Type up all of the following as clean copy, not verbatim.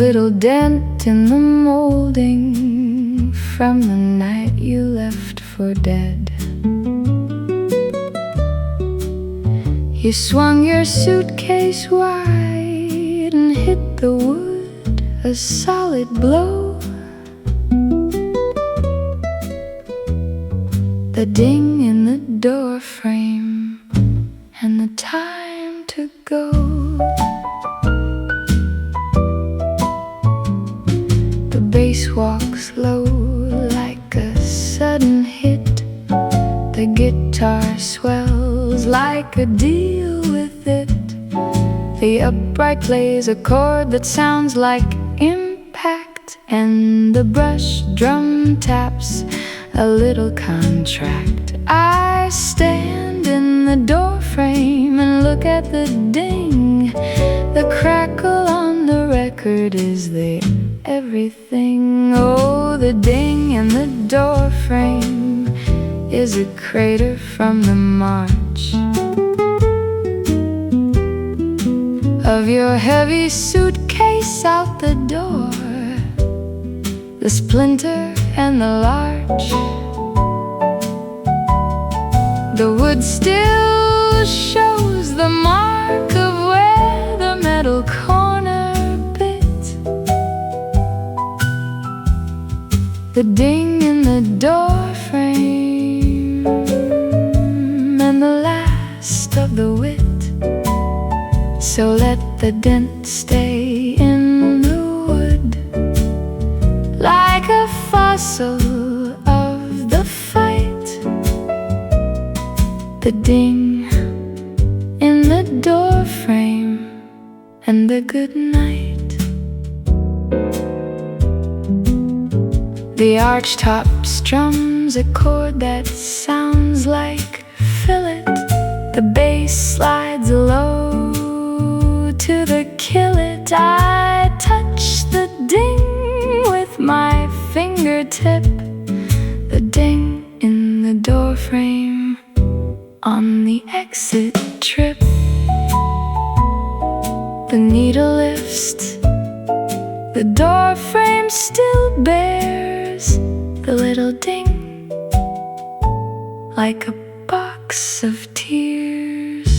little dent in the molding from the night you left for dead. You swung your suitcase wide and hit the wood a solid blow. The ding in the door frame and the time to go. The bass walks low like a sudden hit. The guitar swells like a deal with it. The upright plays a chord that sounds like impact, and the brush drum taps a little contract. I stand in the doorframe and look at the ding. The crackle on the record is the everything. Oh, the ding in the doorframe is a crater from the march of your heavy suitcase out the door. The splinter and the larch, the wood still shows the mark of where the metal corner bit. The ding in the door frame and the last of the wit. So let the dent stay in the wood like a fossil of the fight. The ding in the door frame and the good night. The archtop strums a chord that sounds like fillet. The bass slides low to the kill it. I touch the ding with my fingertip. The ding in the door frame on the exit trip. The needle lifts, the door frame still bears the little ding like a box of tears.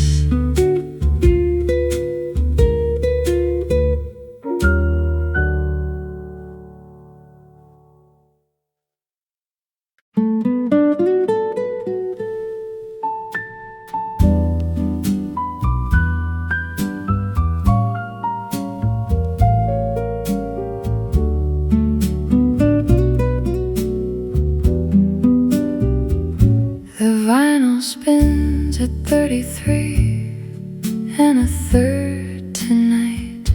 Spins at 33 and a third tonight.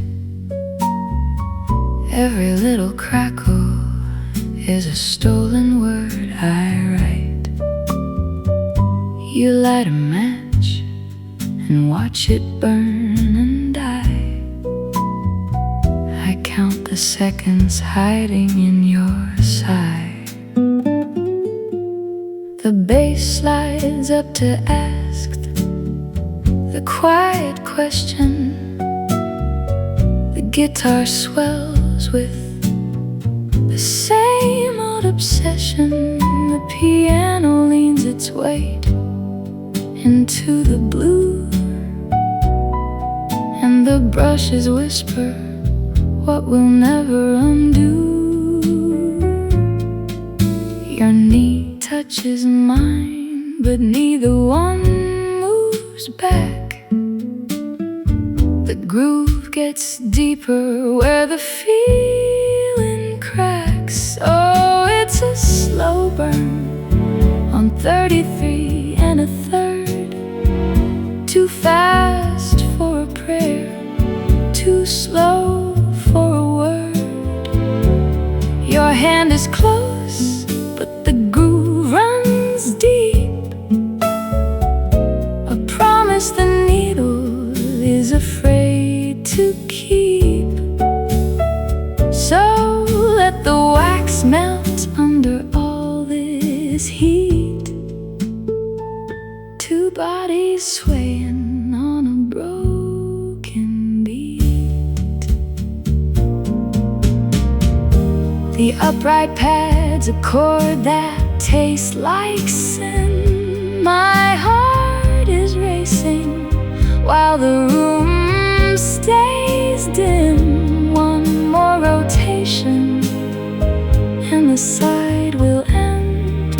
Every little crackle is a stolen word I write. You light a match and watch it burn and die. I count the seconds hiding in your sigh. The bass slides up to ask the quiet question. The guitar swells with the same old obsession. The piano leans its weight into the blue, and the brushes whisper what we'll never undo. Your knee touches mine, but neither one moves back. The groove gets deeper where the feeling cracks. Oh, it's a slow burn on 33 and a third. Too fast for a prayer, too slow for a word. Your hand is close, but the groove runs deep. A promise the needle is afraid to keep. So let the wax melt under all this heat. Two bodies swaying on The upright pads a chord that tastes like sin. My heart is racing while the room stays dim. One more rotation and the side will end,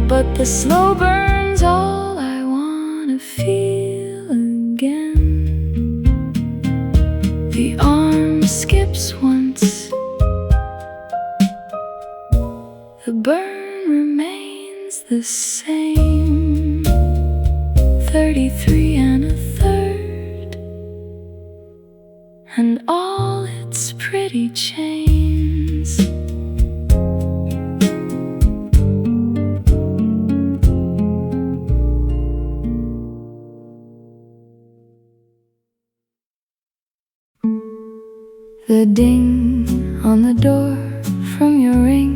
but the slow burn's all I wanna feel again. The arm skips once, the burn remains the same. 33 1/3, and all its pretty chains. The ding on the door from your ring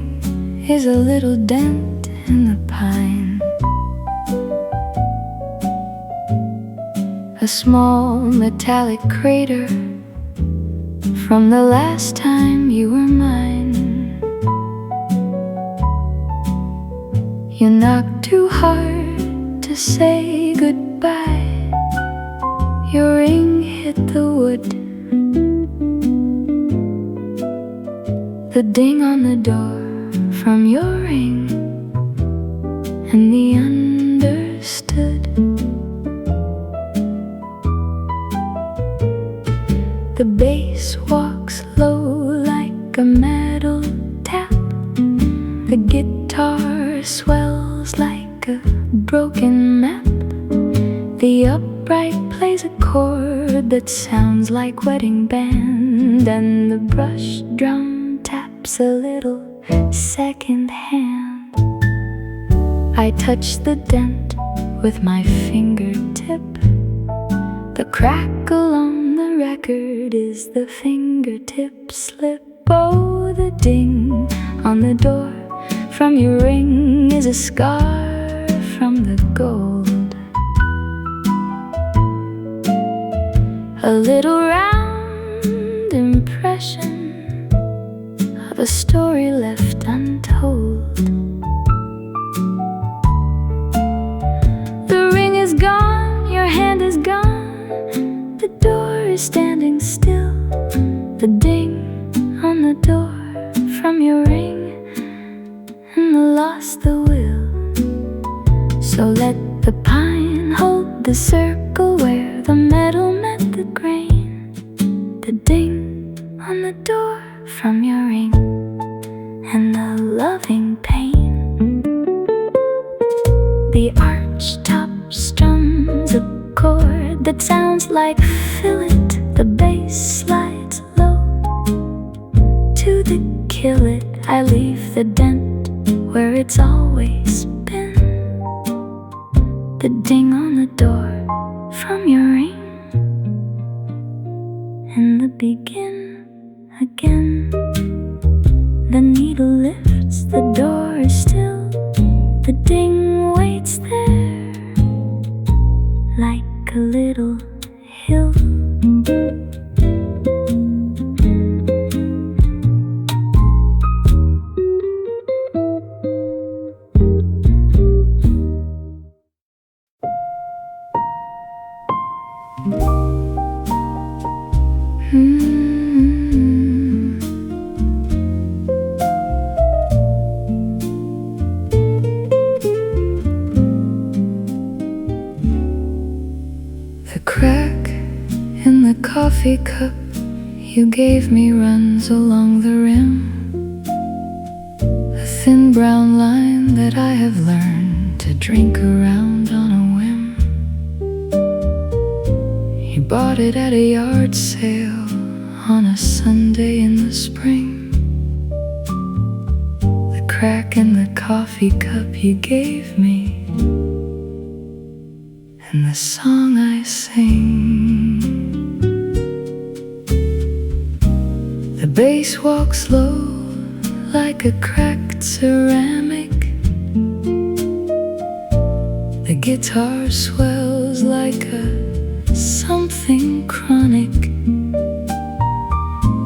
is a little dent in the pine. A small metallic crater from the last time you were mine. You knocked too hard to say goodbye. Your ring hit the wood. The ding on the door from your ring, and the understood. The bass walks low like a metal tap. The guitar swells like a broken map. The upright plays a chord that sounds like wedding band, and the brush drum taps a little second hand. I touch the dent with my fingertip. The crackle on the record is the fingertip slip. Oh, the ding on the door from your ring is a scar from the gold. A little round impression of a story left untold. The ring is gone, your hand is gone, the door is standing still. The ding on the door from your ring, and the lost the will. So let the pine hold the circle where the metal met the grain. The ding on the door from your ring, and the loving pain. The archtop strums a chord that sounds like fillet. The bass slides low to the kill it. I leave the dent where it's always been. The ding on the door from your ring, and the begin again. The needle lifts, the door is still. The ding waits there like a little hill. The crack in the coffee cup you gave me runs along the rim, a thin brown line that I have learned to drink around on a whim. You bought it at a yard sale on a Sunday in the spring. The crack in the coffee cup you gave me, and the song I sing. The bass walks low like a cracked ceramic. The guitar swells like a something chronic.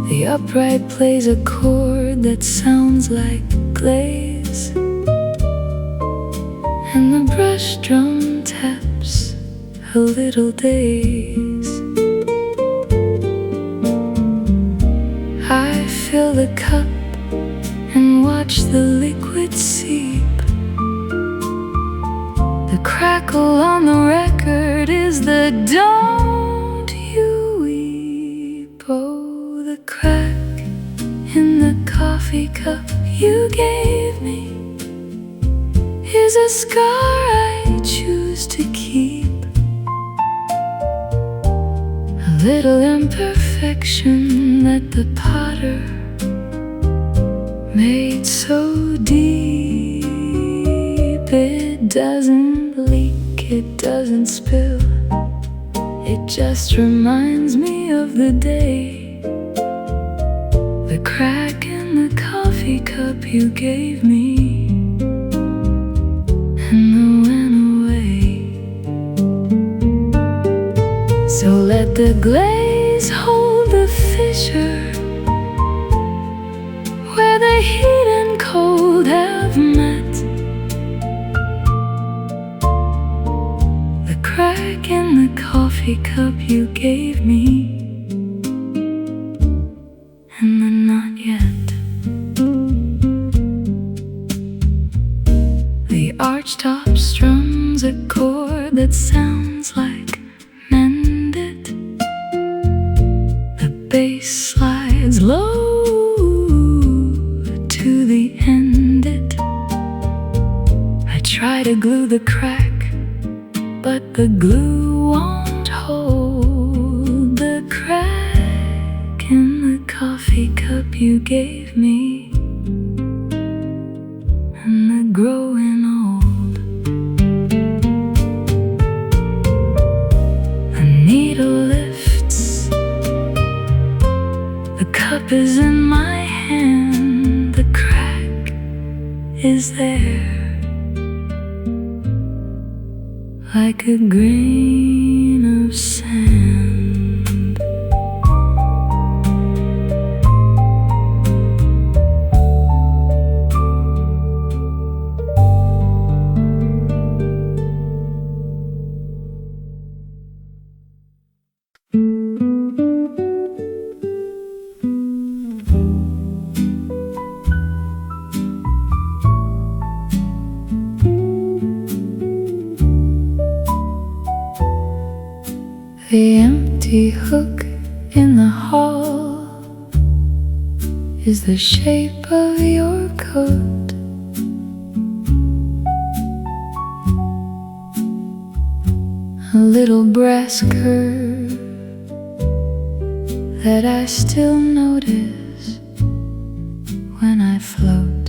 The upright plays a chord that sounds like glaze, and the brush drum taps a little daze. I fill the cup and watch the liquid seep. The crackle on the record is the "Don't You Weep." Oh, the crack in the coffee cup you gave me is a scar I choose to keep. A little imperfection that the potter made so deep. It doesn't leak, it doesn't spill, it just reminds me of the day. The crack in the coffee cup you gave me, and I went away. So let the glaze hold the fissure where the heat and cold have met. The crack in the coffee cup you gave me, and the not yet. The archtop strums a chord that sounds like "Mend It." The bass slides low to the end it. I try to glue the crack, but the glue won't hold. The crack in the coffee cup you gave me, and the growing old. The needle lifts, the cup is in my hand, the crack is there like a grain of sand. The empty hook in the hall is the shape of your coat. A little brass curve that I still notice when I float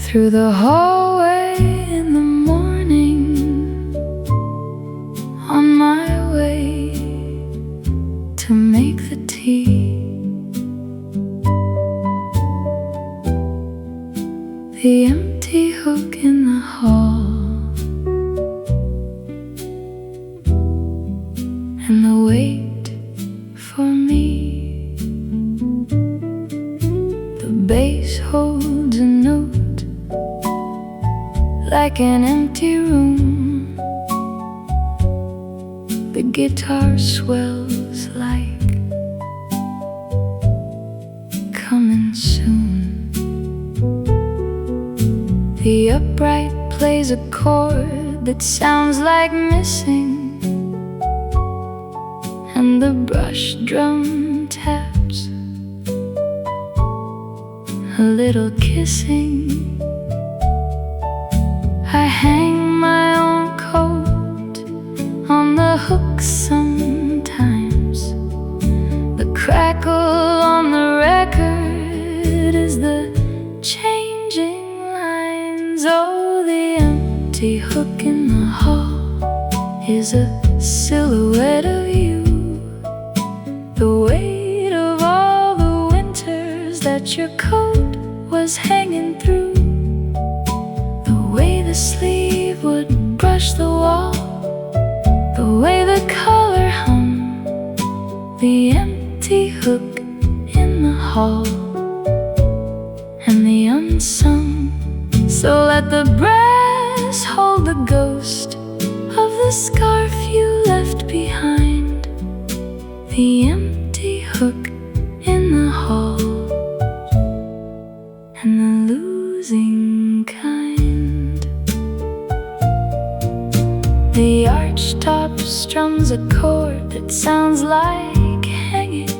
through the hallway in the morning, on my way to make the tea. The empty hook in the hall, and the wait for me. The bass holds a note like an empty room. The guitar swells like coming soon. The upright plays a chord that sounds like missing, and the brush drum taps a little kissing. I hang my own coat on the hook sometimes. The crackle on the record is the changing lines. Oh, the empty hook in the hall is a silhouette of you. The weight of all the winters that your coat was hanging through. The way the sleeve would brush the wall, the way the color hung hall and the unsung. So let the brass hold the ghost of the scarf you left behind, the empty hook in the hall, and the losing kind. The archtop strums a chord that sounds like hang it.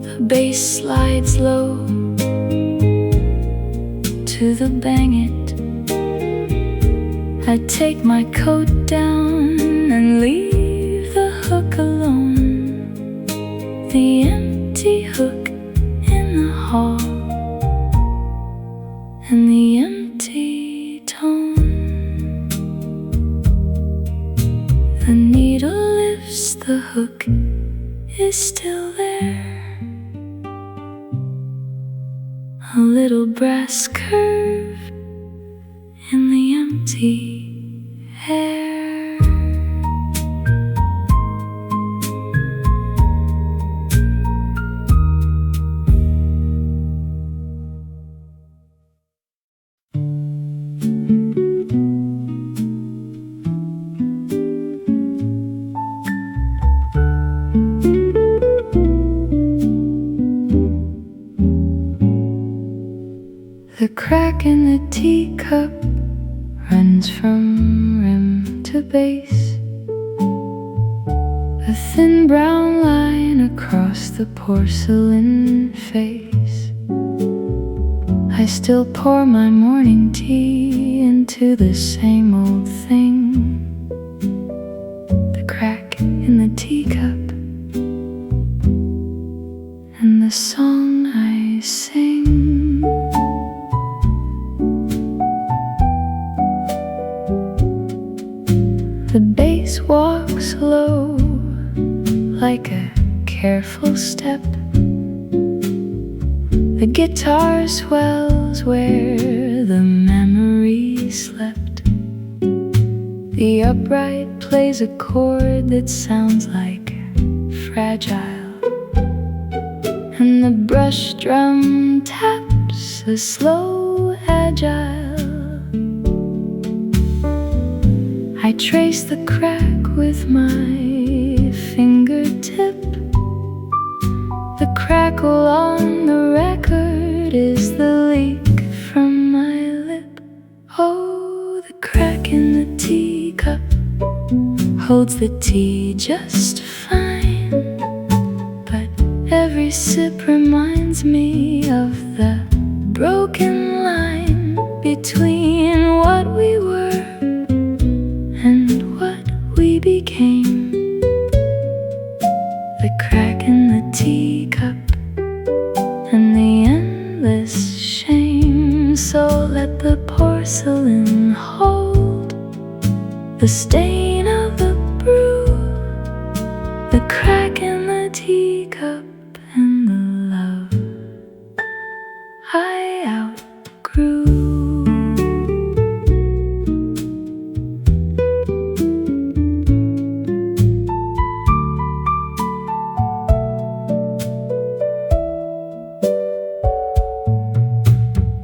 The bass slides low to the bang it. I take my coat down and leave the hook alone, the empty hook in the hall, and the empty tone. The needle lifts, the hook is still there, a little brass curve in the empty air. The crack in the teacup runs from rim to base, a thin brown line across the porcelain face. I still pour my morning tea into the same old thing, the crack in the teacup, and the song I sing. The bass walks low like a careful step. The guitar swells where the memory slept. The upright plays a chord that sounds like fragile, and the brush drum taps a slow agile. I trace the crack with my fingertip. The crackle on the record is the leak from my lip. Oh, the crack in the teacup holds the tea just fine, but every sip reminds me of the broken line between what we were and what we became. The crack in the teacup and the endless shame. So let the porcelain hold the stain of the brew, the crack in the teacup, and the love I outgrew.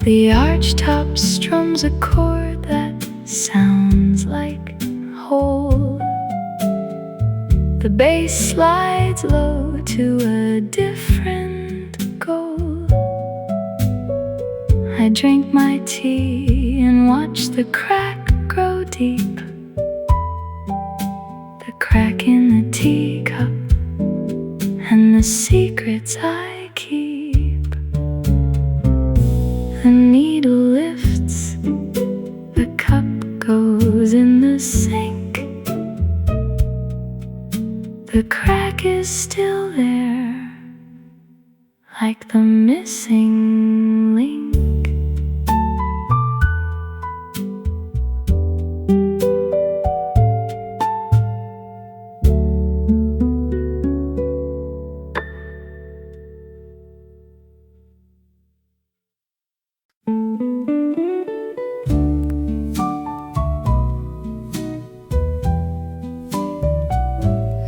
The archtop strums a chord that sounds like whole. The bass slides low to a different goal. I drink my tea and watch the crack grow deep, the crack in the teacup and the secrets I keep. The needle lifts, the cup goes in the sink. The crack is still there, like the missing link.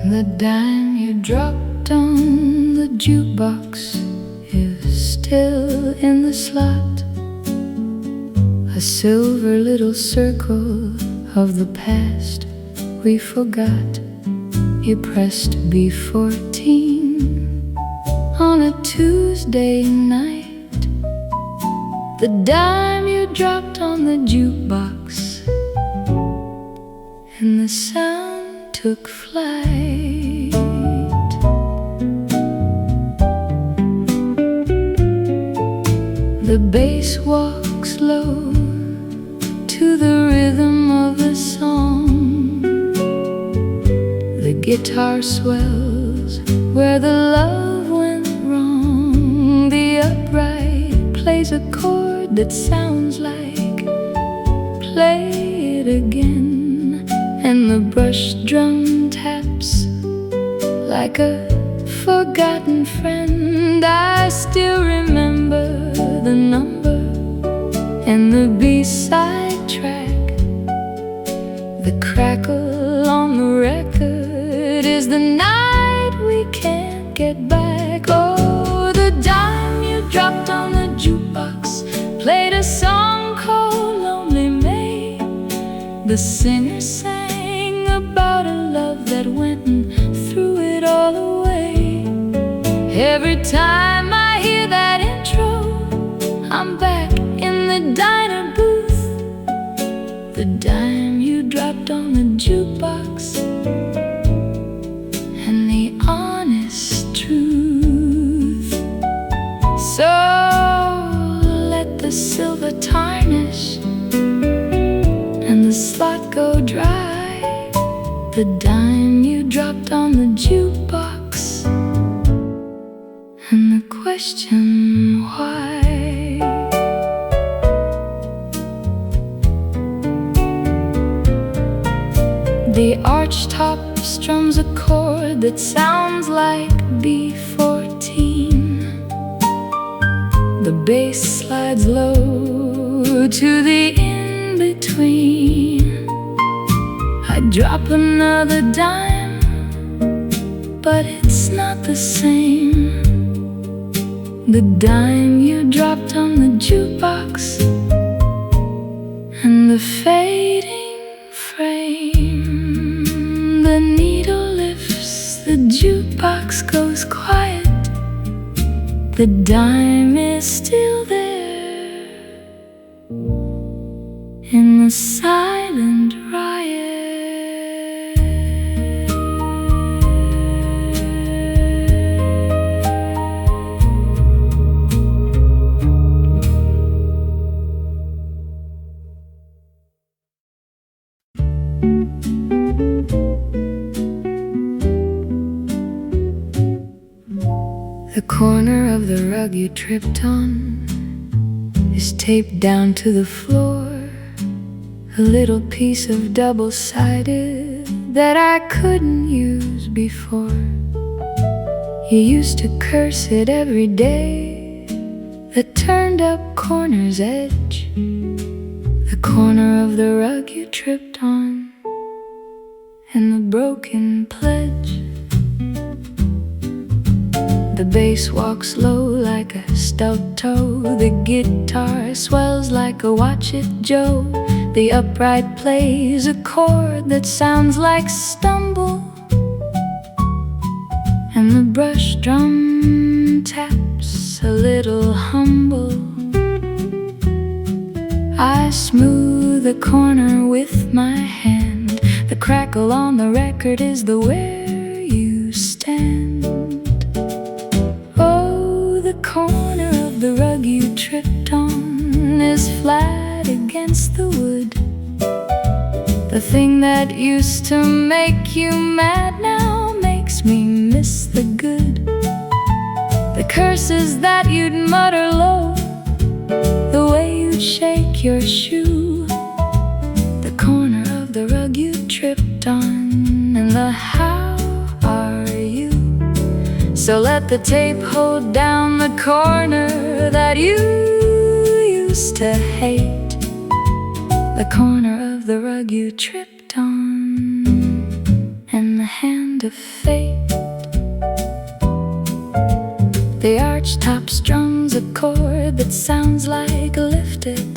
The dime you dropped on jukebox is still in the slot, a silver little circle of the past we forgot. You pressed B14 on a Tuesday night. The dime you dropped on the jukebox, and the sound took flight. The bass walks low to the rhythm of the song. The guitar swells where the love went wrong. The upright plays a chord that sounds like play it again, and the brush drum taps like a forgotten friend. I still remember the number and the B-side track. The crackle on the record is the night we can't get back. Oh, the dime you dropped on the jukebox played a song called Lonely May. The singer sang about a love that went and threw it all away. Every time I hear that intro, I'm back in the diner booth. The dime you dropped on the jukebox, and the honest truth. So let the silver tarnish and the slot go dry. The dime you dropped on the jukebox, and the question why. The archtop strums a chord that sounds like B14. The bass slides low to the in-between. I drop another dime, but it's not the same. The dime you dropped on the jukebox, and the fading frame. The needle lifts, the jukebox goes quiet. The dime is still there in the silent riot. The corner of the rug you tripped on is taped down to the floor, a little piece of double-sided that I couldn't use before. You used to curse it every day, the turned-up corner's edge, the corner of the rug you tripped on, and the broken pledge. The bass walks low like a stout toe. The guitar swells like a watch it Joe. The upright plays a chord that sounds like stumble, and the brush drum taps a little humble. I smooth the corner with my hand. The crackle on the record is the where you stand. The corner of the rug you tripped on is flat against the wood. The thing that used to make you mad now makes me miss the good. The curses that you'd mutter low, the way you'd shake your shoe. The corner of the rug you tripped on, and the how are you. So let the tape hold down the corner that you used to hate, the corner of the rug you tripped on, and the hand of fate. The archtop strums a chord that sounds like lifted.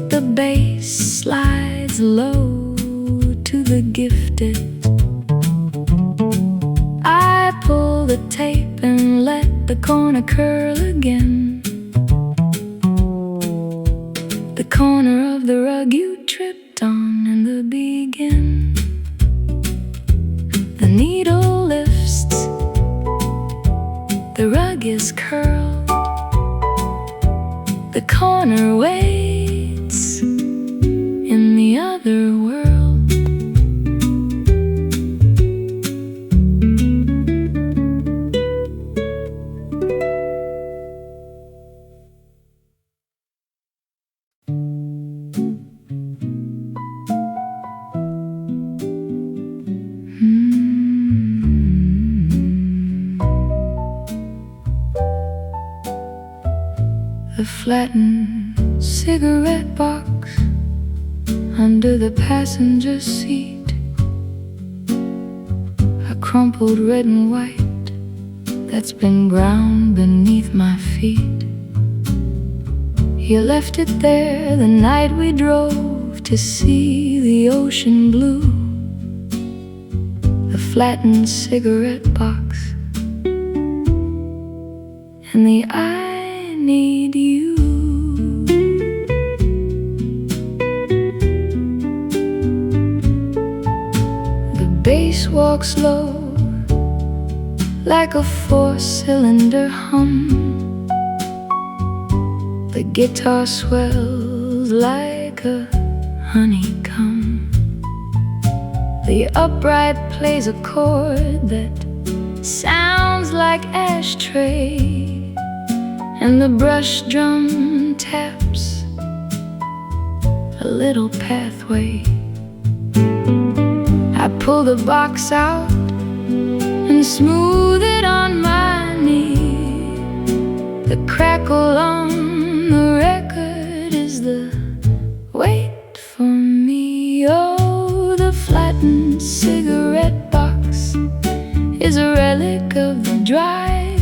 The bass slides low to the gifted. I pull the tape and let the corner curl again. The corner of the rug you tripped on in the begin. The needle lifts, the rug is curled, the corner waits in the other world. The flattened cigarette box under the passenger seat, a crumpled red and white that's been ground beneath my feet. You left it there the night we drove to see the ocean blue. The flattened cigarette box and the I need you. The bass walks low like a four-cylinder hum. The guitar swells like a honeycomb. The upright plays a chord that sounds like ashtray, and the brush drum taps a little pathway. I pull the box out and smooth it on my knee. The crackle on the record is the wait for me. Oh, the flattened cigarette box is a relic of the drive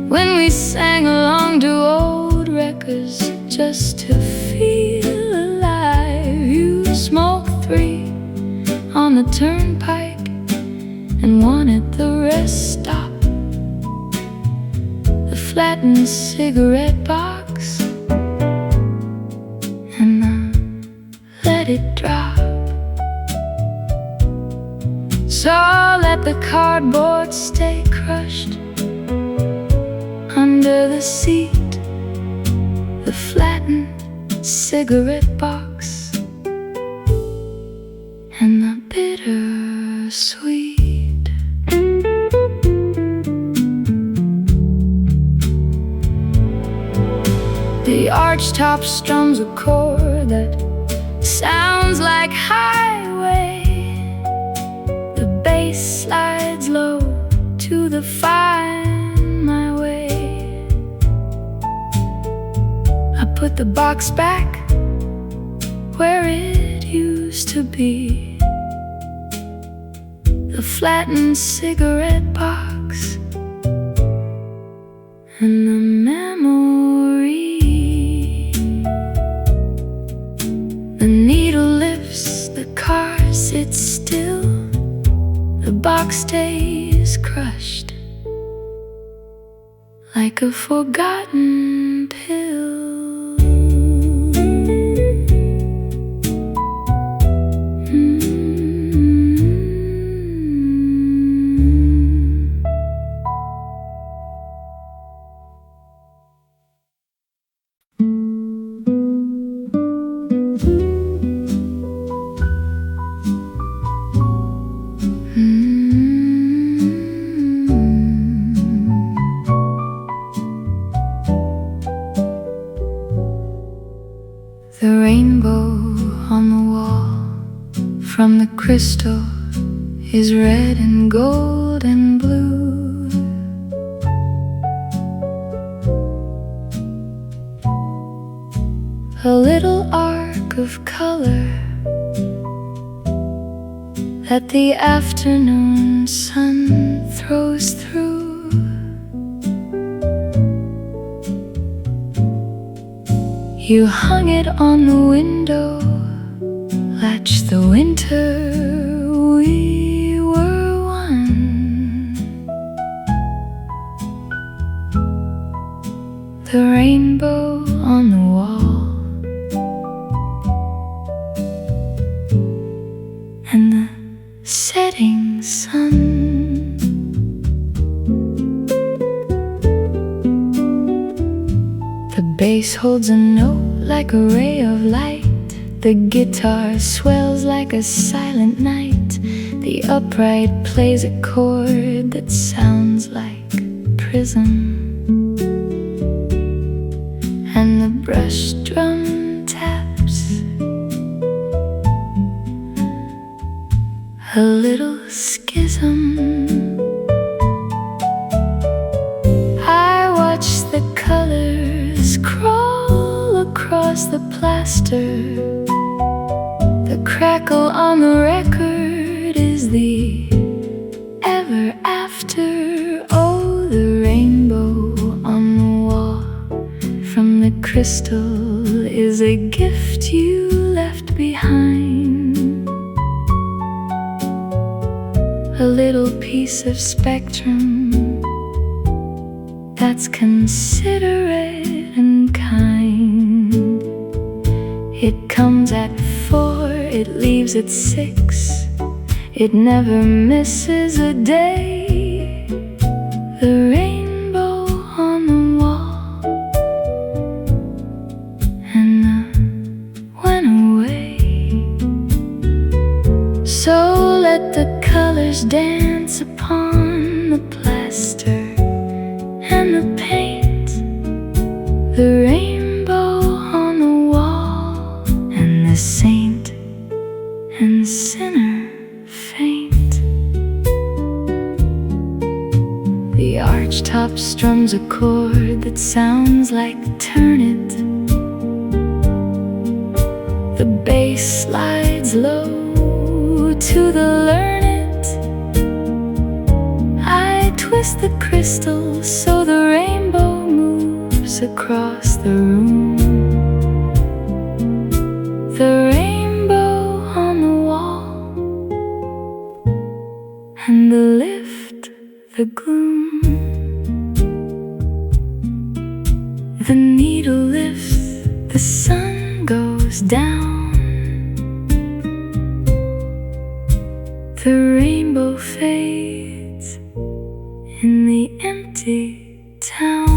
when we sang along to old records just to feel alive. You smoked 3 on the turnpike and wanted the rest stop. The flattened cigarette box, and I let it drop. So let the cardboard stay crushed under the seat. The flattened cigarette box and the bittersweet. The archtop strums a chord that sounds like highway. The bass slides low to the find my way. I put the box back where it used to be. The flattened cigarette box and the memory. The needle lifts, the car sits still, the box stays crushed like a forgotten pill. The rainbow on the wall from the crystal is red and gold and blue. A little arc of color that the afternoon sun throws through. You hung it on the window latch the winter we were one. The rainbow on the wall and the setting sun. The bass holds a note like a ray of light. The guitar swells like a silent night. The upright plays a chord that sounds like prism. And the brush drum taps a little schism. I watch the colors crawl across the plaster. The crackle on the record is the ever after. Oh, the rainbow on the wall from the crystal is a gift you left behind. A little piece of spectrum that's considerate and kind. It comes at 4, it leaves at 6. It never misses a day. The rainbow on the wall and went away. So let the colors dance upon the plaster and the paint. The rainbow on the wall and the saint and sinner faint. The archtop strums a chord that sounds like turn it. The bass slides low to the learn it. I twist the crystal so the rainbow moves across the room. The rainbow on the wall and the lift, the gloom. The needle lifts, the sun goes down. The rainbow fades in the empty town.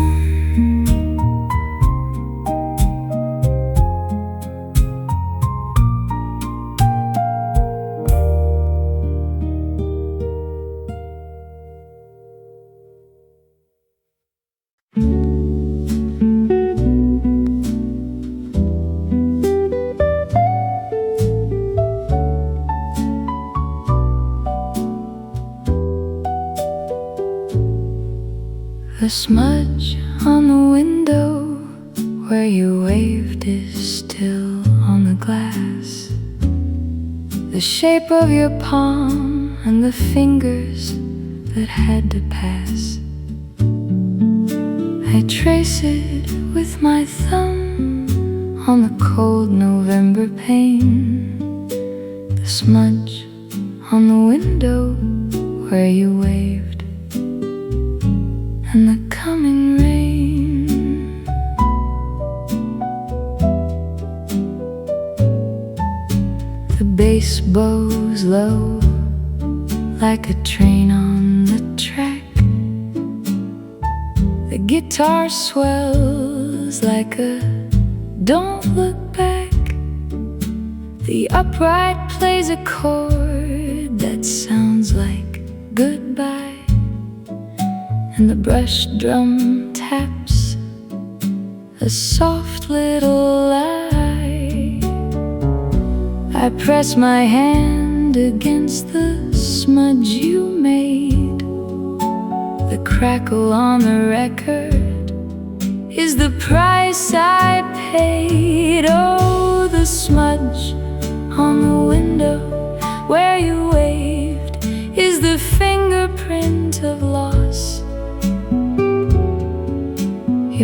The smudge on the window where you waved is still on the glass. The shape of your palm and the fingers that had to pass. I trace it with my thumb on the cold November pane. The smudge on the window where you waved and the coming rain. The bass bows low like a train on the track. The guitar swells like a don't look back. The upright plays a chord that sounds like goodbye. And the brush drum taps a soft little lie. I press my hand against the smudge you made. The crackle on the record is the price I paid. Oh, the smudge on the window where you waved is the fingerprint of loss.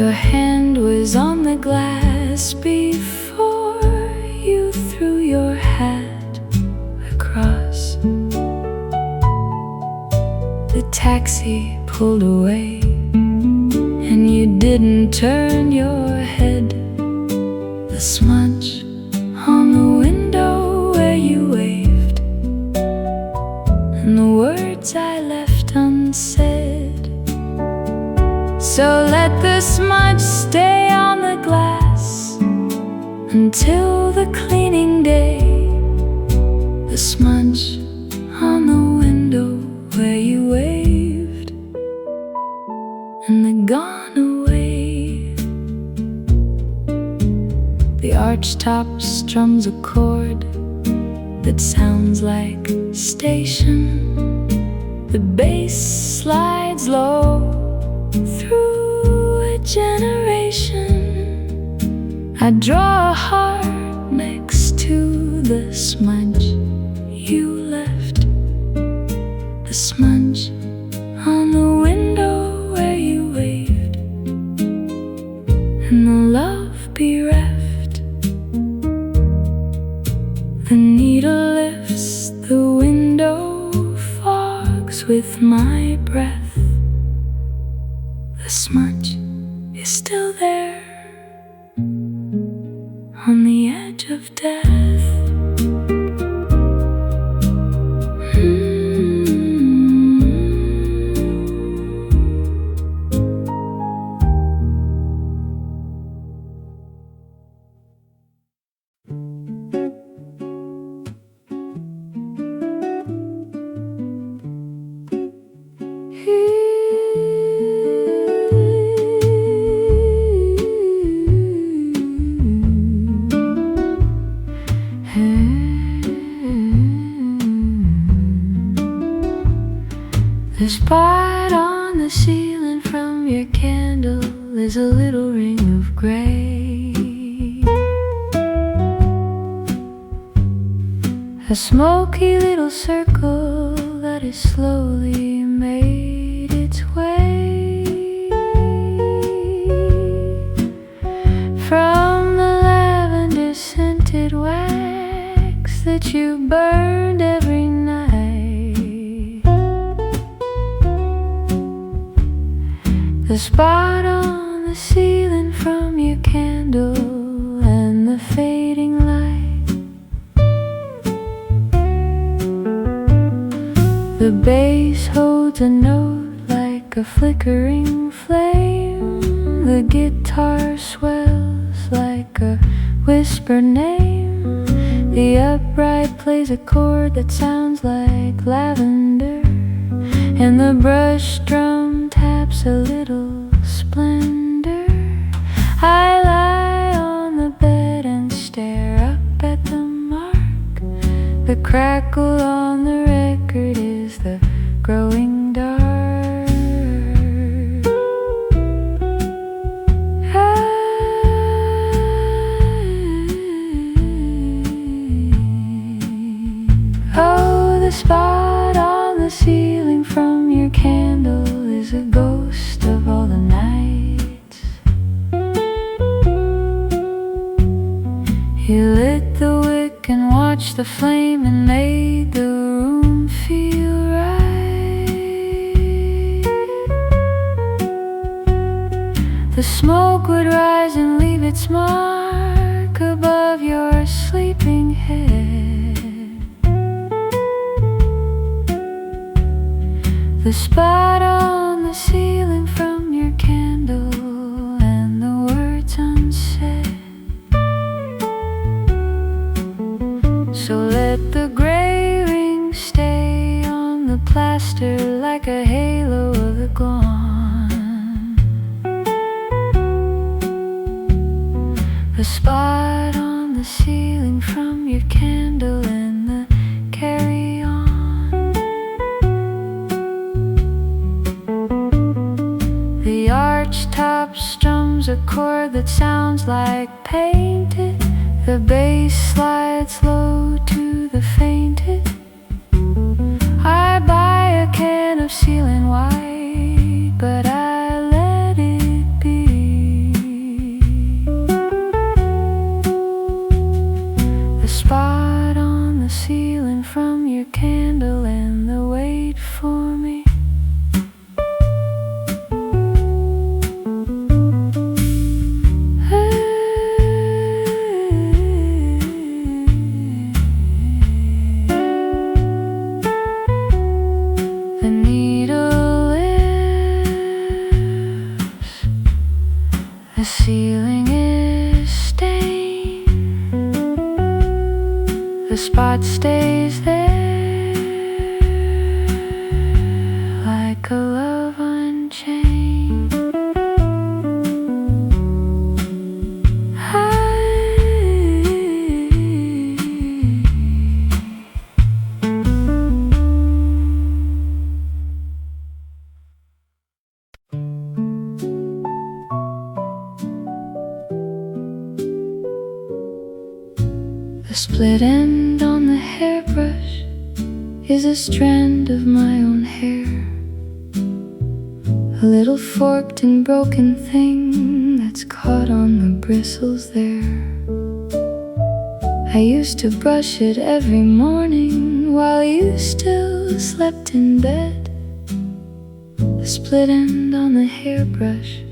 Your hand was on the glass seconds before you threw your hat across. The taxi pulled away and you didn't turn your head. The smudge on the window where you waved, and the words I left unsaid. So let the smudge stay on the glass until the cleaning day. The smudge on the window where you waved, and the gone away. The archtop strums a chord that sounds like station. The bass slides low through a generation. I draw a heart next to the smudge you left. The smudge on the window where you waved, and the love bereft. The needle lifts, the window fogs with my breath. The smudge is still there on the edge of death. The spot on the ceiling from your candle is a little ring of gray, a smoky little circle that has slowly made its way from the lavender scented wax that you burned every night. The spot on the ceiling from your candle and the fading light. The bass holds a note like a flickering flame. The guitar swells like a whispered name. The upright plays a chord that sounds like lavender, and the brush drum taps a little splendor. I lie on the bed and stare up at the mark. The crackle on the record is the growing dark. Oh, the spot on the ceiling from your candle is a ghost of all the nights. You lit the wick and watched the flame and made the room feel right. The smoke would rise and leave its mark above your sleeping head. The spot on the ceiling from your candle and the words unsaid. So let the gray ring stay on the plaster like a halo of the gone. The spot on the ceiling from your candle and the carry on. The archtop strums a chord that sounds like painted. The bass slides low to the fainted. I buy a can of sealing white, but I let it be. the spot stays there like a love unchained. The split end on the hairbrush is a strand of my own hair, a little forked and broken thing that's caught on the bristles there. I used to brush it every morning while you still slept in bed. The split end on the hairbrush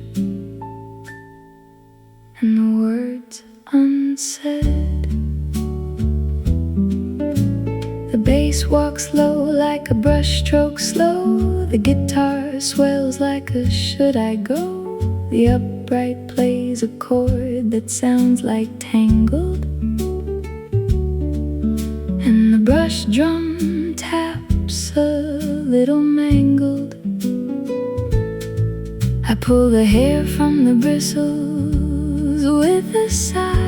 and the words unsaid. The bass walks low like a brush stroke slow. The guitar swells like a should I go. The upright plays a chord that sounds like tangled, and the brush drum taps a little mangled. I pull the hair from the bristles with a sigh.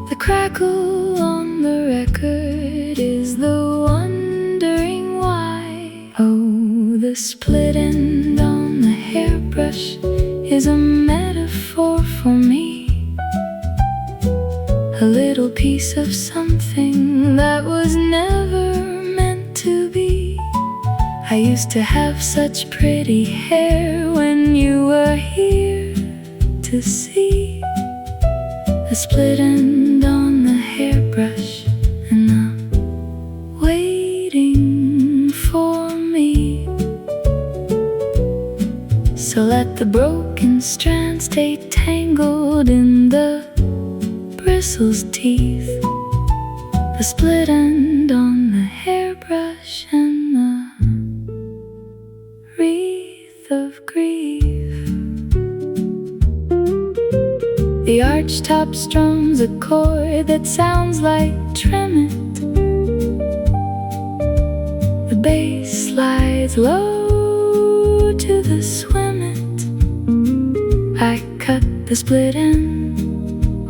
The crackle on the record is the wondering why. Oh, the split end on the hairbrush is a metaphor for me, a little piece of something that was never meant to be. I used to have such pretty hair when you were here to see. The split end on the hairbrush, and I'm waiting for me. So let the broken strand stay tangled in the bristles' teeth. The split end on the hairbrush and the wreath of grief. The archtop strums a chord that sounds like tremit. The bass slides low to the swim-it. I cut the split end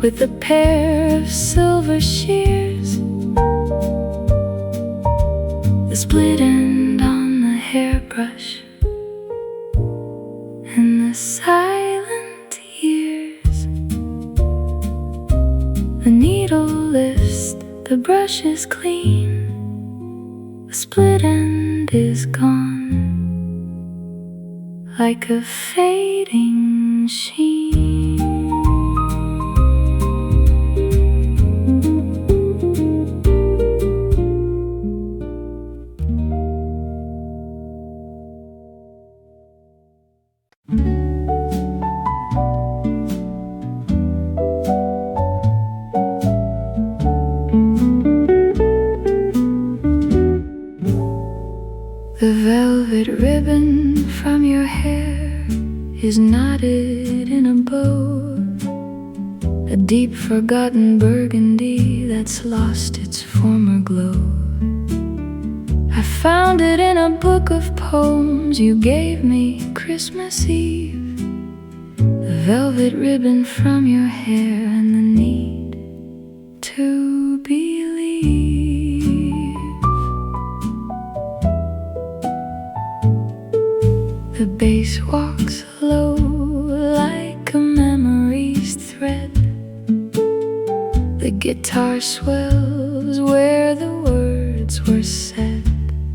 with a pair of silver shears. The split end on the hairbrush and the silent years. The needle lifts, the brush is clean. The split end is gone like a fading sheen. The velvet ribbon from your hair is knotted in a bow, a deep forgotten burgundy that's lost its former glow. I found it in a book of poems you gave me Christmas Eve. The velvet ribbon from your hair and the need to believe. The bass walks low like a memory's thread. The guitar swells where the words were said.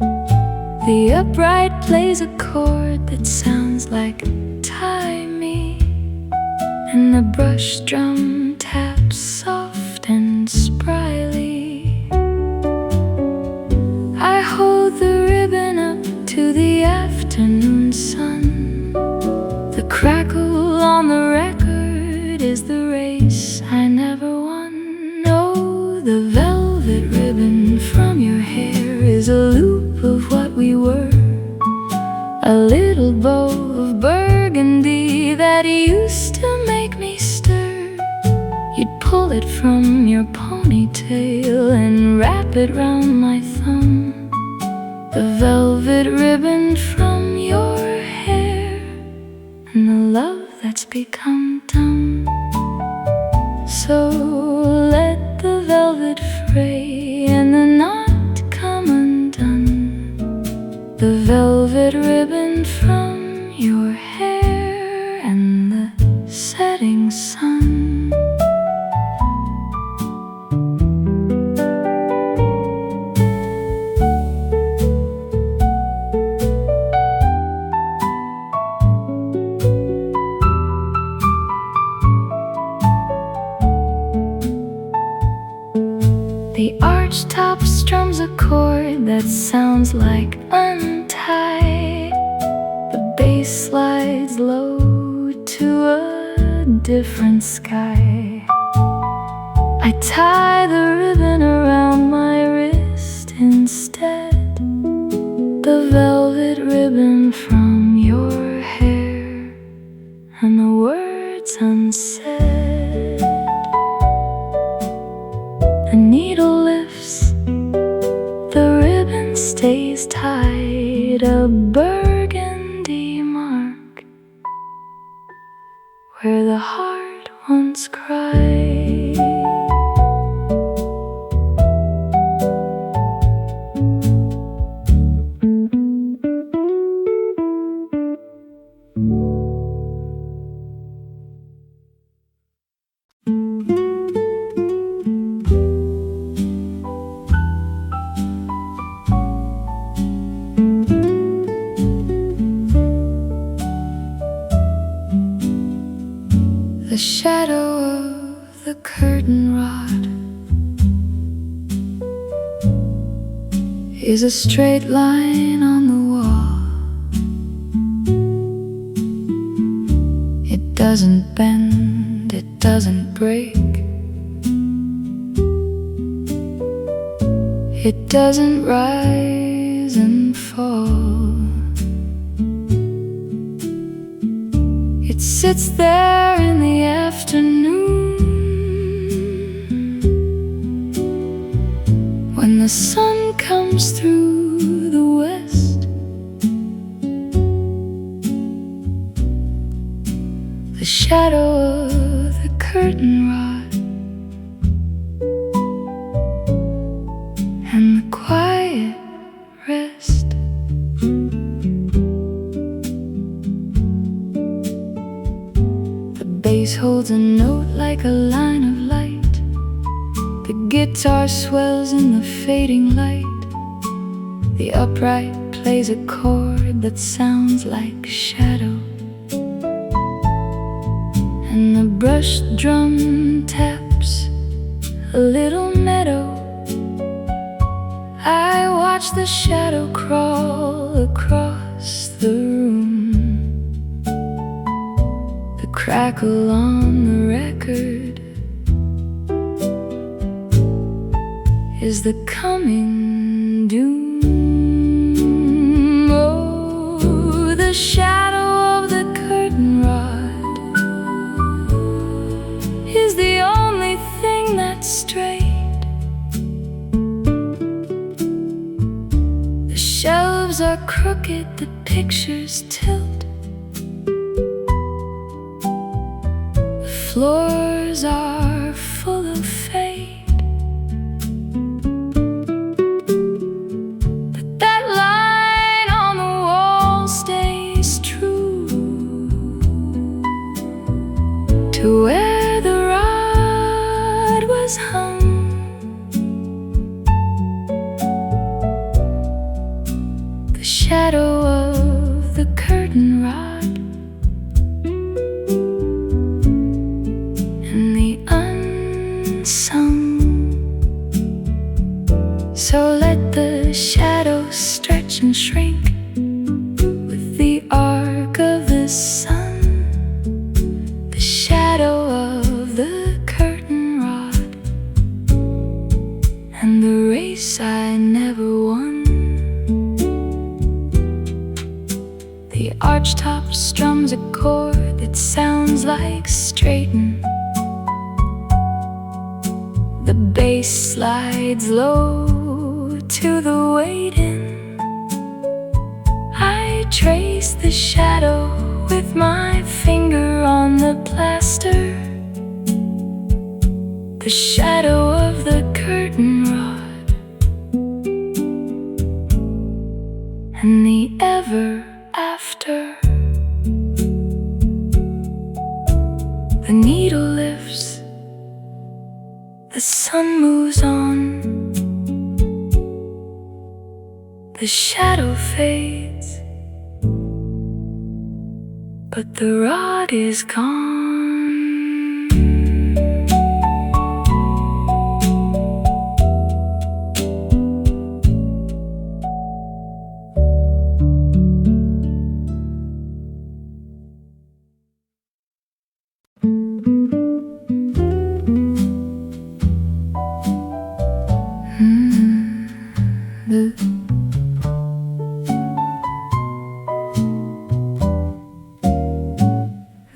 The upright plays a chord that sounds like tie me, and the brush drum taps soft and spryly. I hold the ribbon up to the afternoon sun. The crackle on the record is the race I never won. Oh, the velvet ribbon from your hair is a loop of what we were, a little bow of burgundy that used to make me stir. You'd pull pull it from your ponytail and wrap it round my thumb. The velvet ribbon from your hair and the love that's become dumb. So let the velvet fray and the knot come undone. The velvet ribbon from your hair and the setting sun. The archtop strums a chord that sounds like untie. The bass slides low to a different sky. I tie the ribbon around my wrist instead. The velvet ribbon from your hair and the words unsaid. The needle lifts, the ribbon stays tied, a burgundy mark where the heart once cried. The shadow of the curtain rod is a straight line on the wall. It doesn't bend, it doesn't break, it doesn't rise and fall. It sits there in the afternoon when the sun comes through the west. The shadow of the curtain rod and the quiet rest. The bass holds a note like a line of light. The guitar swells in the fading light. The upright plays a chord that sounds like shadow, and the brushed drum taps a little meadow. I watch the shadow crawl across the room. The crackle on the record is the coming doom. Oh, the shadow of the curtain rod is the only thing that's straight. The shelves are crooked, the pictures tilt. The floors are full of fade. To where the rod was hung, the shadow of the curtain rod and the unsung. So let the shadow stretch and shrink with the arc of the sun. And the race I never won. The archtop strums a chord that sounds like straighten. bass slides low to the waiting. I trace the shadow with my finger on the plaster, the shadow of the curtain rod and the ever after. The needle lifts, the sun moves on, the shadow fades, but the rod is gone.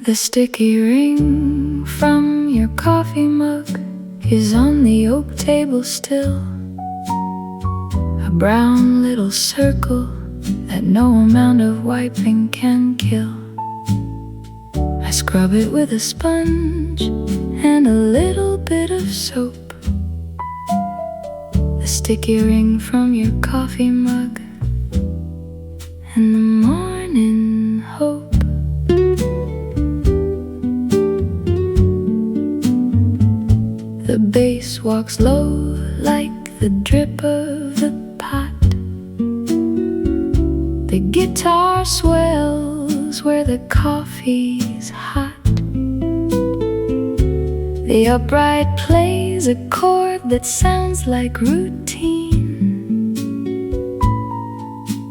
The sticky ring from your coffee mug is on the oak table still, a brown little circle that no amount of wiping can kill. I scrub it with a sponge and a little bit of soap. The sticky ring from your coffee mug and the morning hope. The bass walks low like the drip of the pot. The guitar swells where the coffee's hot. The upright plays a chord that sounds like routine,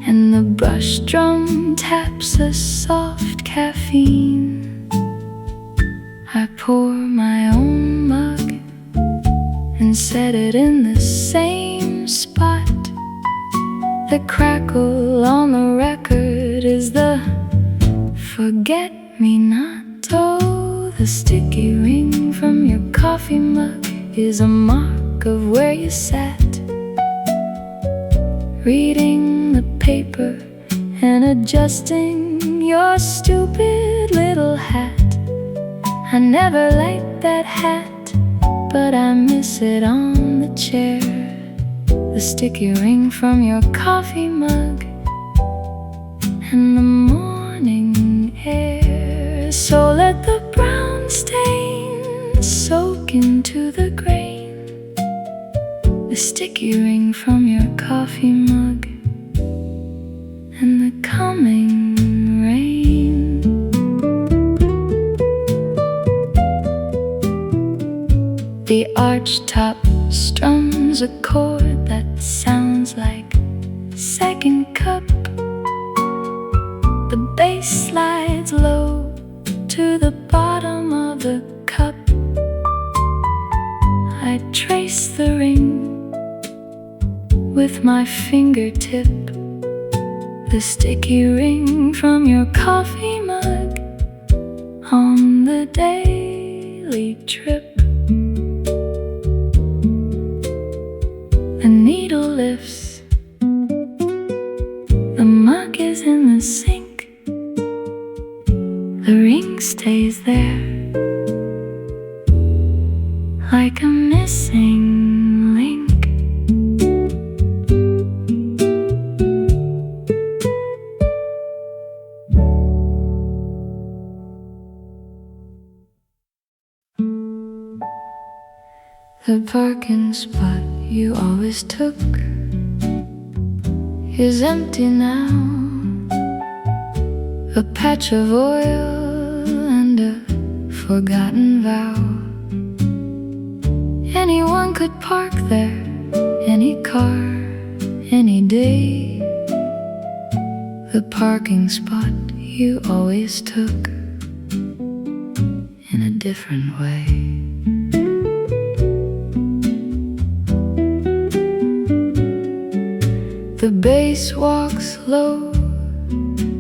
and the brush drum taps a soft caffeine. I pour my own mug and set it in the same spot. The crackle on the record is the forget-me-not. Oh, the sticky ring from your coffee mug is a mark of where you sat, reading the paper and adjusting your stupid little hat. I never liked that hat, but I miss it on the chair. The sticky ring from your coffee mug and the morning air. So let the brown stain soak into the grain. The sticky ring from your coffee mug and the coming rain. The archtop strums a chord that sounds like second cup. The bass slides low to the bottom of the cup. I trace the ring with my fingertip, the sticky ring from your coffee mug on the daily trip. The needle lifts, the mug is in the sink, the ring stays there like a missing link. The parking spot you always took is empty now. A patch of oil and a forgotten vow. Anyone could park there, any car, any day. The parking spot you always took in a different way. The bass walks low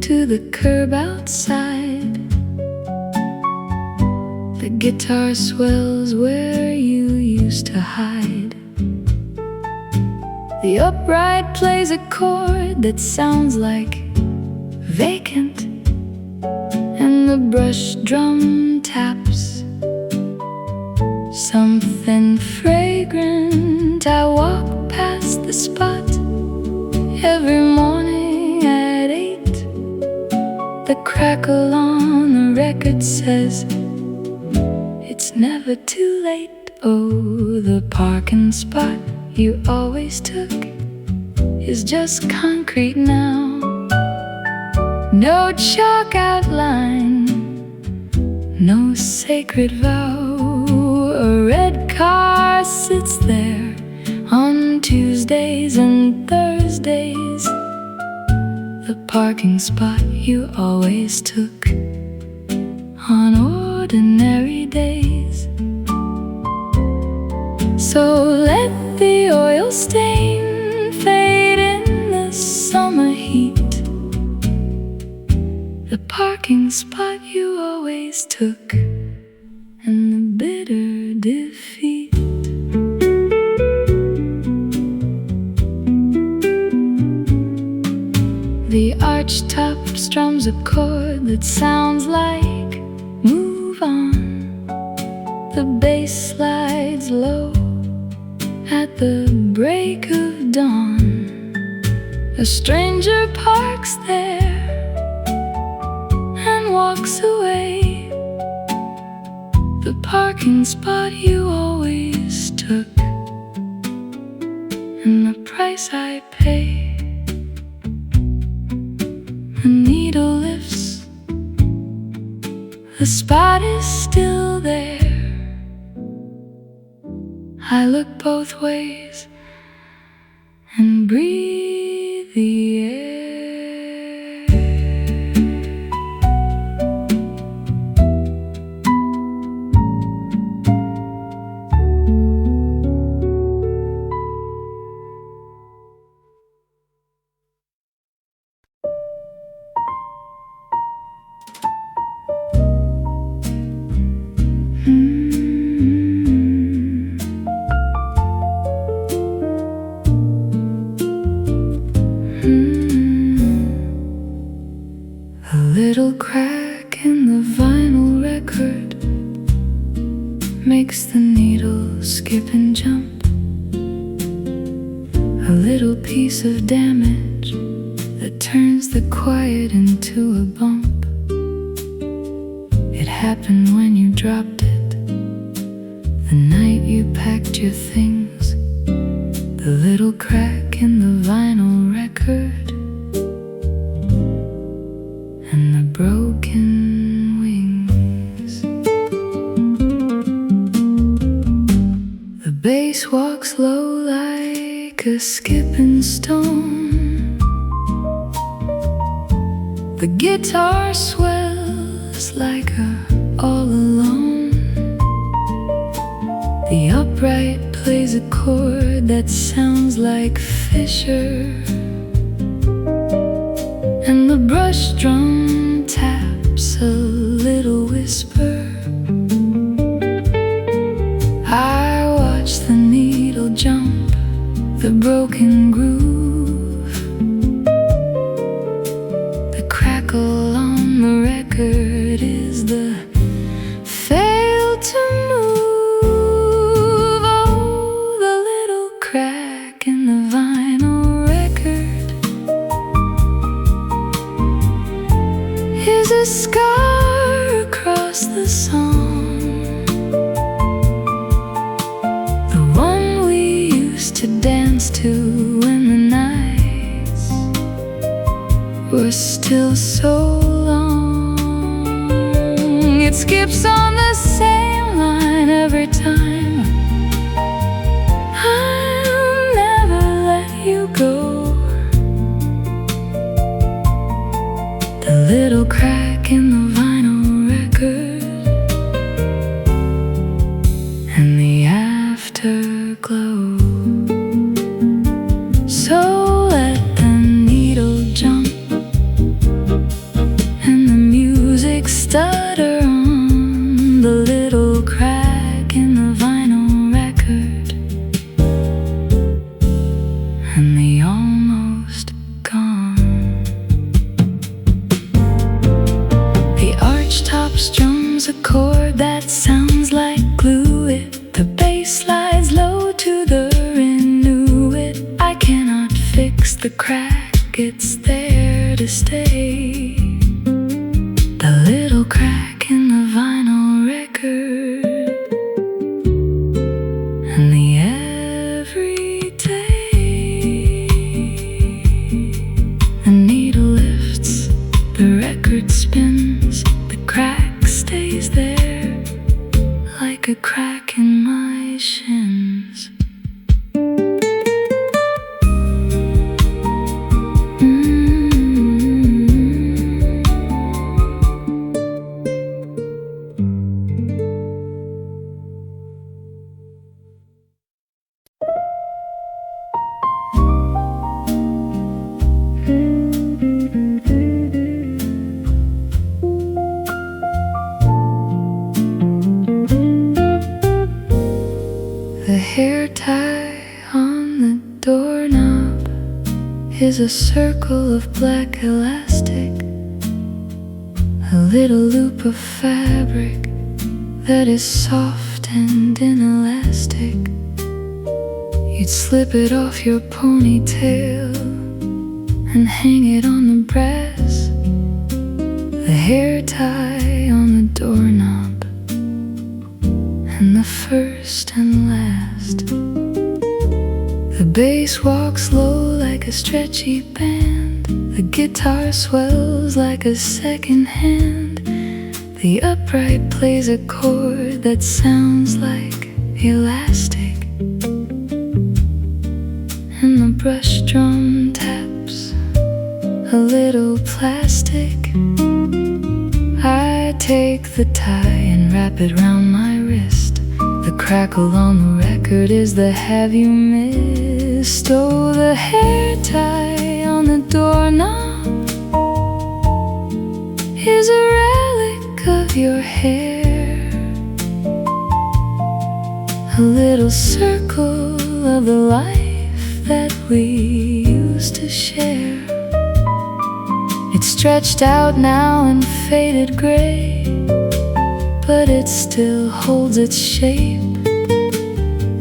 to the curb outside. The guitar swells where you used to hide. The upright plays a chord that sounds like vacant, and the brush drum taps something fragrant. I walk past the spot every morning at 8. The crackle on the record says it's never too late. Oh, the parking spot you always took is just concrete now. No chalk outline, no sacred vow. A red car sits there on Tuesdays and Thursdays, the parking spot you always took on ordinary days. So let the oil stain fade in the summer heat, the parking spot you always took, and the bitter defeat. The archtop strums a chord that sounds like move on. The bass slides low at the break of dawn. A stranger parks there and walks away, the parking spot you always took, and the price I pay. The needle lifts, the spot is still there. I look both ways and breathe the air. A little crack in the vinyl record makes the needle skip and jump. A little piece of damage that turns the quiet into a bump. It happened when you dropped it, the night you packed your things. The little crack in the vinyl record and the broken wings. The bass walks low like a skipping stone. The guitar swells like a all alone. The upright plays a chord that sounds like Fisher, and the brush drum taps a little whisper. I watch the needle jump the broken groove. The crackle on the record is the fail to move. Oh, the little crack in the vinyl record is a scar across the song, the one we used to dance to when the nights were still so long. It skips on the same line every time. I'll never let you go. The little crack in the vinyl record and the afterglow. So let the needle jump and the music stutter on. The little crack in the vinyl the crack, it's there to stay. The little crack in the vinyl record and the everyday. The needle lifts, the record spins, the crack stays there like a crack in my shins. The hair tie on the doorknob is a circle of black elastic, a little loop of fabric that is soft and inelastic. You'd slip it off your ponytail and hang it on the brass. The hair tie on the doorknob and the first and last. The bass walks low like a stretchy band. The guitar swells like a second hand. The upright plays a chord that sounds like elastic, and the brush drum taps a little plastic. I take the tie and wrap it round my wrist. The crackle on the record is the "Have you missed?" Oh, the hair tie on the doorknob is a relic of your hair, a little circle of the life that we used to share. It's stretched out now and faded gray, but it still holds its shape.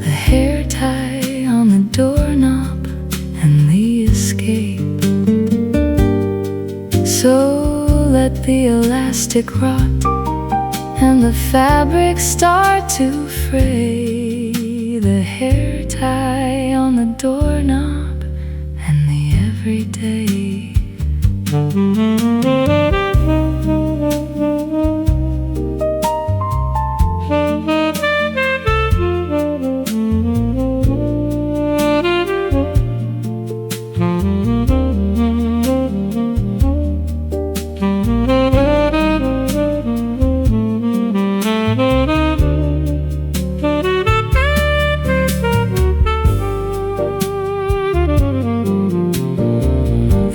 The hair tie on the doorknob and the escape. So let the elastic rot and the fabric start to fray. The hair tie on the doorknob and the everyday.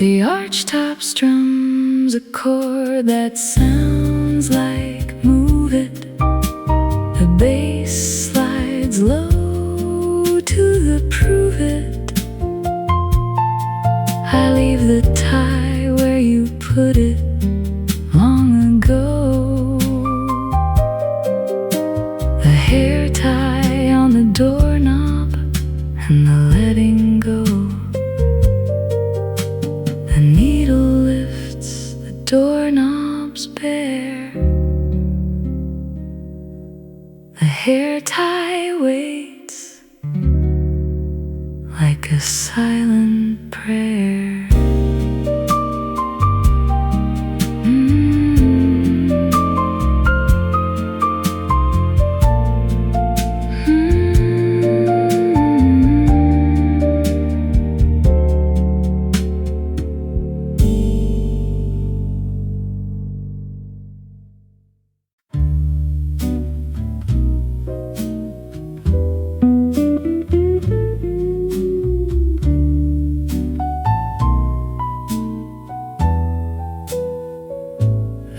The archtop strums a chord that sounds like "Move It." The bass slides low to the "Prove It." I leave the tie where you put it long ago. The hair tie on the doorknob and the letting go. The needle lifts, the doorknob's bare. The hair tie waits like a silent prayer.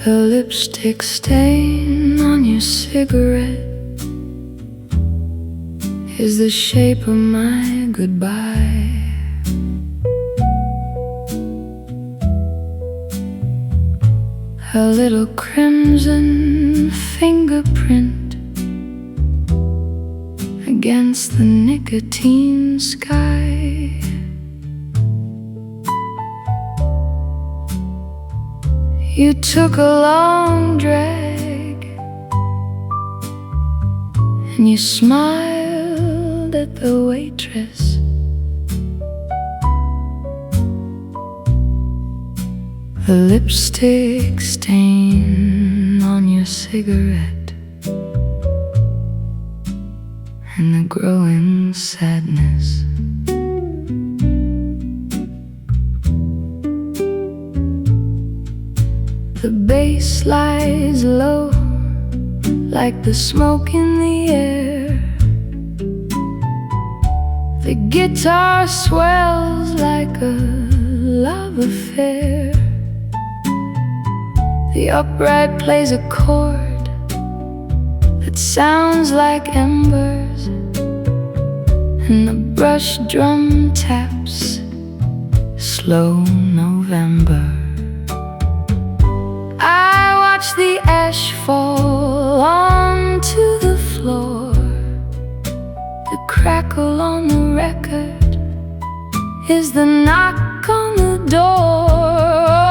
The lipstick stain on your cigarette is the shape of my goodbye. A little crimson fingerprint against the nicotine sky. You took a long drag and you smiled at the waitress. The lipstick stain on your cigarette and the growing sadness. The bass lies low like the smoke in the air. The guitar swells like a love affair. The upright plays a chord that sounds like embers, and the brush drum taps slow November. I watch the ash fall onto the floor. The crackle on the record is the knock on the door.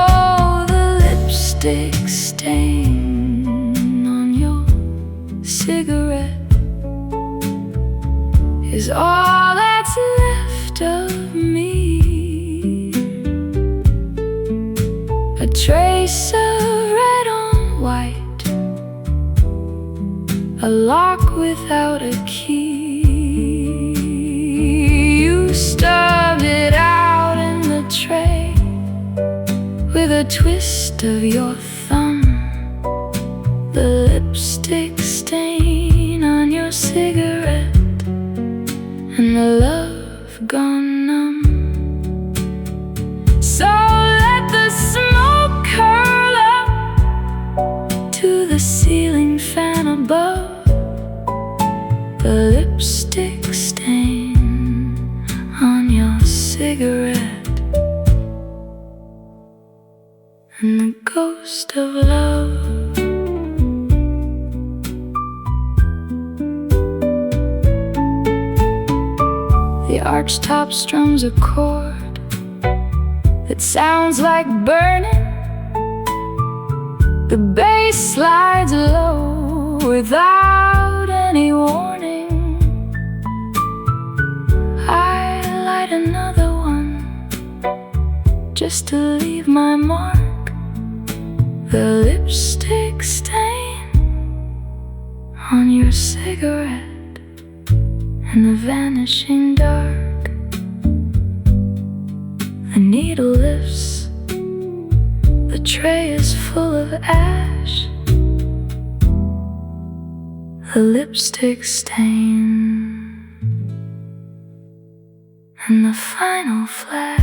Oh, the lipstick stain on your cigarette is all that's left of me. A trace of red on white, a lock without a key. You stubbed it out in the tray with a twist of your thumb. The lipstick stain on your cigarette and the love gone numb. So let the smoke curl up to the ceiling fan above. The lipstick stain on your cigarette and the ghost of love. The archtop strums a chord that sounds like burning. The bass slides low without any warning. I light another one just to leave my mark. The lipstick stain on your cigarette and the vanishing dark. The needle lifts, the tray is full of ash. The lipstick stain and the final flash.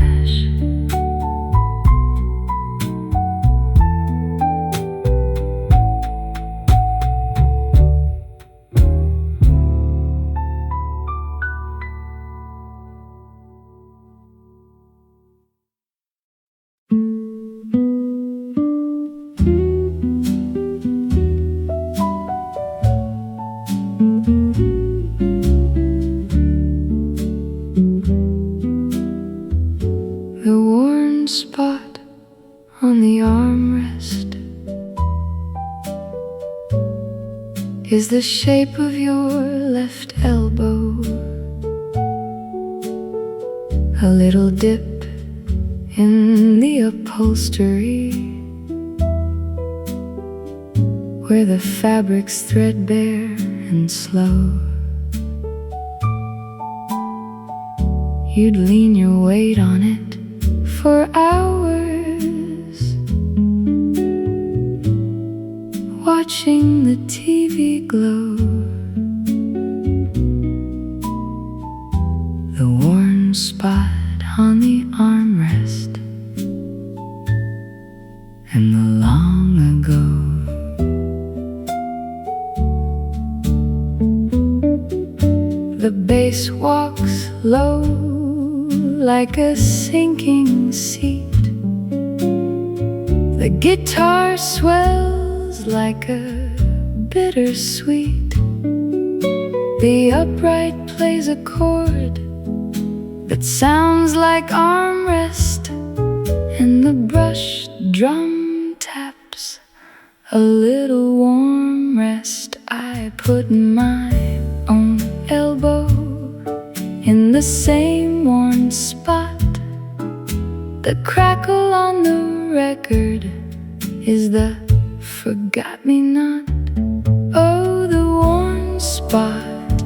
The worn spot on the armrest is the shape of your left elbow. A little dip in the upholstery where the fabric's threadbare and slow. You'd lean your weight on it for hours, watching the TV glow. The worn spot on the armrest and the long ago. The bass walks low like a sinking seat. The guitar swells like a bittersweet. The upright plays a chord that sounds like armrest, and the brush drum taps a little warm rest. I put my own elbow in the same worn spot. The crackle on the record is the forgot-me-not. Oh, the worn spot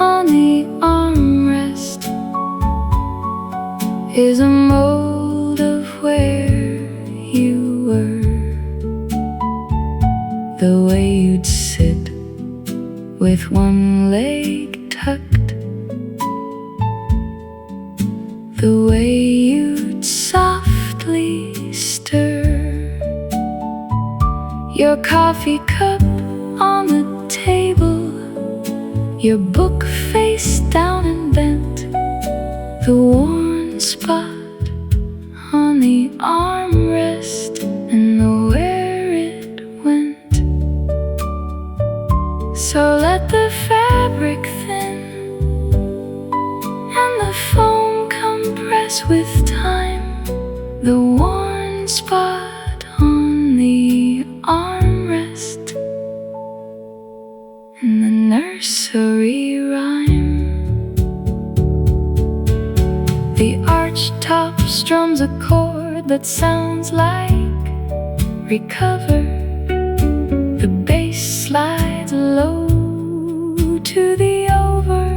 on the armrest is a mold of where you were. The way you'd sit with one leg tucked, the way you'd softly stir your coffee cup on the table, your book face down and bent, the worn spot on the armrest and where it went. So let the fabric thin and the foam compress with time, the worn spot on the armrest and the nursery rhyme. The arch top strums a chord that sounds like recover. The bass slides low to the over.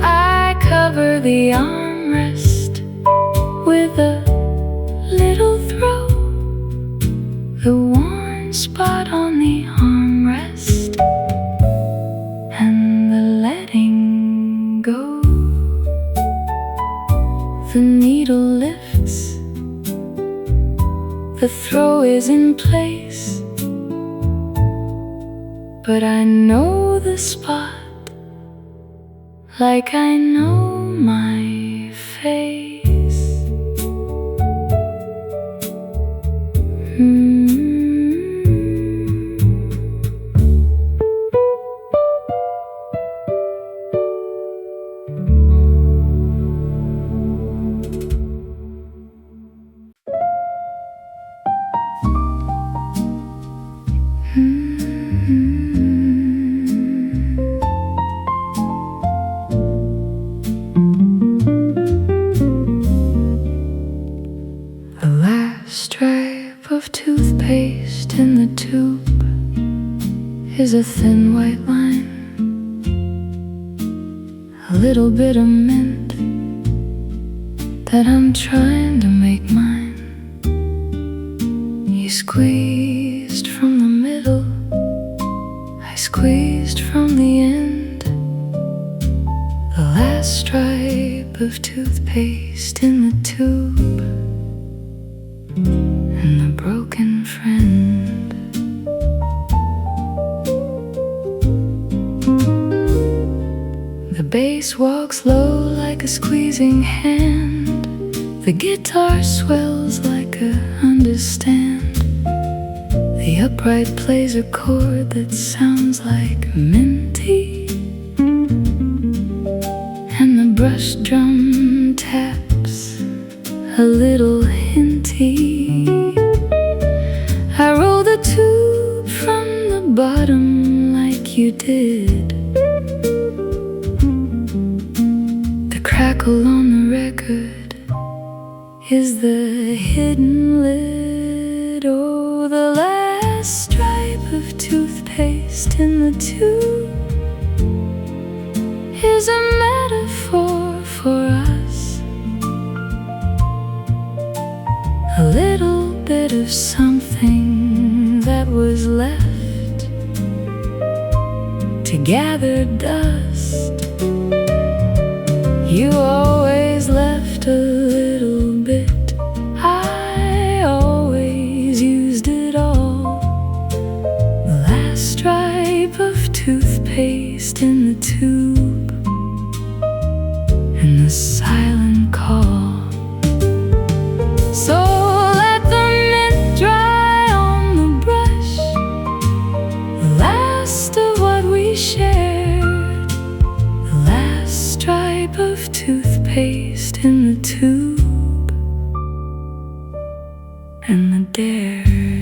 I cover the armrest with a little throw, the worn spot on the armrest and the letting go. The needle lifts, the throw is in place, but I know the spot like I know my face. The last stripe of toothpaste in the tube is a thin white line, a little bit of mint that I'm trying to make mine. You squeezed from the middle, I squeezed from the end. The last stripe of toothpaste in the tube and the broken friend. The bass walks low like a squeezing hand. The guitar swells like a understand. The upright plays a chord that sounds like minty, and the brush drum taps a little hinty. I roll the tube from the bottom like you did. The crackle on the record is the hidden lid. Oh, the last stripe of toothpaste in the tube is a metaphor for us. A little bit of something that was left to gather dust. You always left a little bit, I always used it all. The last stripe of toothpaste in the tube and the silent call. So let the mint dry on the brush, the last of what we shared. The last stripe of toothpaste in the tube and the dare.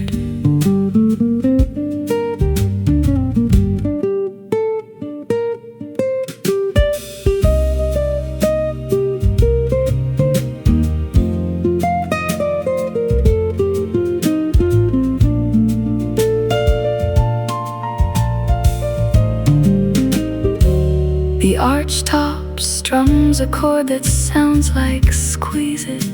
The archtop strums a chord that sounds like squeeze it.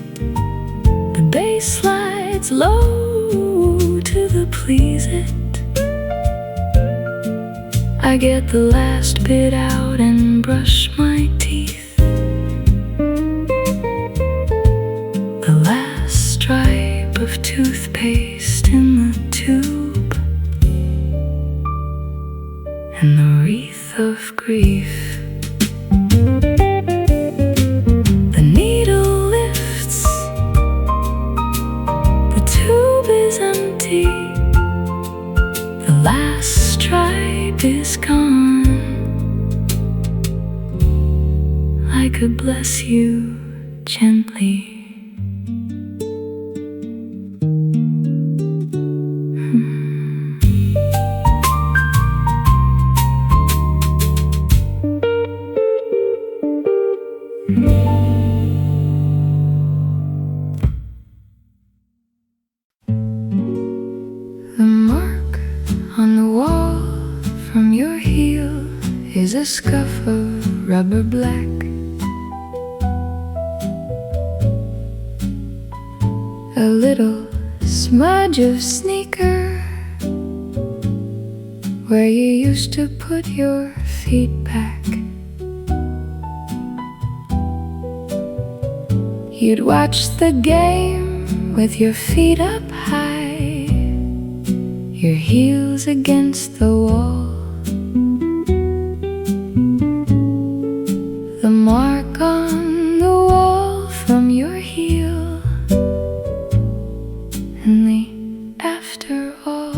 The bass slides low to the please it. I get the last bit out and brush my teeth. The last stripe of toothpaste in the tube, and the wreath of grief. The needle lifts, the tube is empty, the last stripe is gone. I could bless you gently. The mark on the wall from your heel is a scuff of rubber black. A little smudge of sneaker where you used to put your feet back. You'd watch the game with your feet up high, your heels against the wall. The mark on the wall from your heel, and the after all.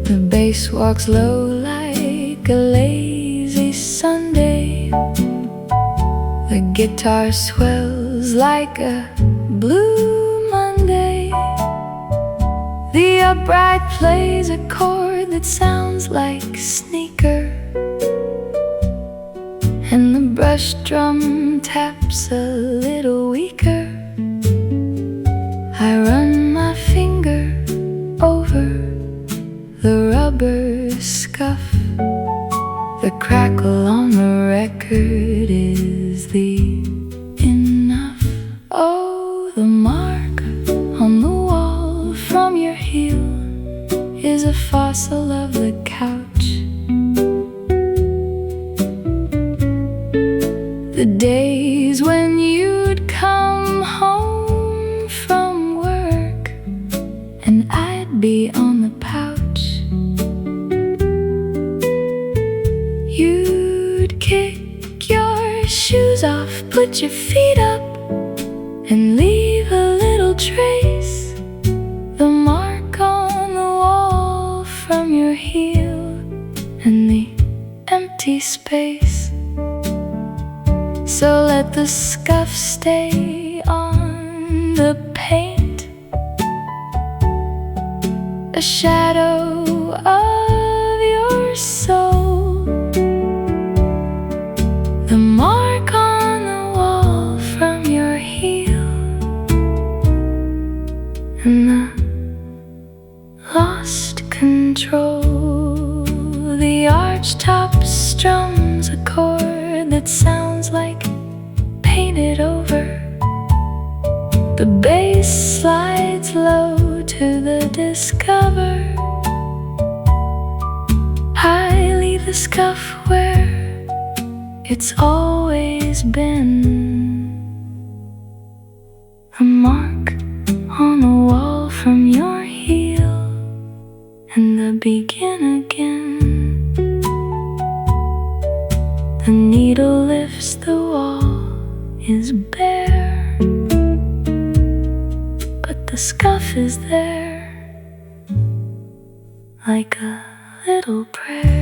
The bass walks low like a lazy Sunday. The guitar swells like a blue Monday. The upright plays a chord that sounds like sneaker, and the brush drum taps a little weaker. I run my finger over the rubber scuff. The crackle on the record is the enough. Oh, the mark on the wall from your heel is a fossil of the couch. The days when you'd come home from work and I'd be on the pouch. You'd kick your shoes off, put your feet up, and leave a little trace. The mark on the wall from your heel, and the empty space. So let the scuff stay on the paint, a shadow of your soul. The mark on the wall from your heel, and the lost control. The archtop strums a chord that sounds like painted over. The bass slides low to the discover. I leave the scuff where it's always been. A mark on the wall from your heel, and the begin again. The needle lifts, the wall is bare, but the scuff is there like a little prayer.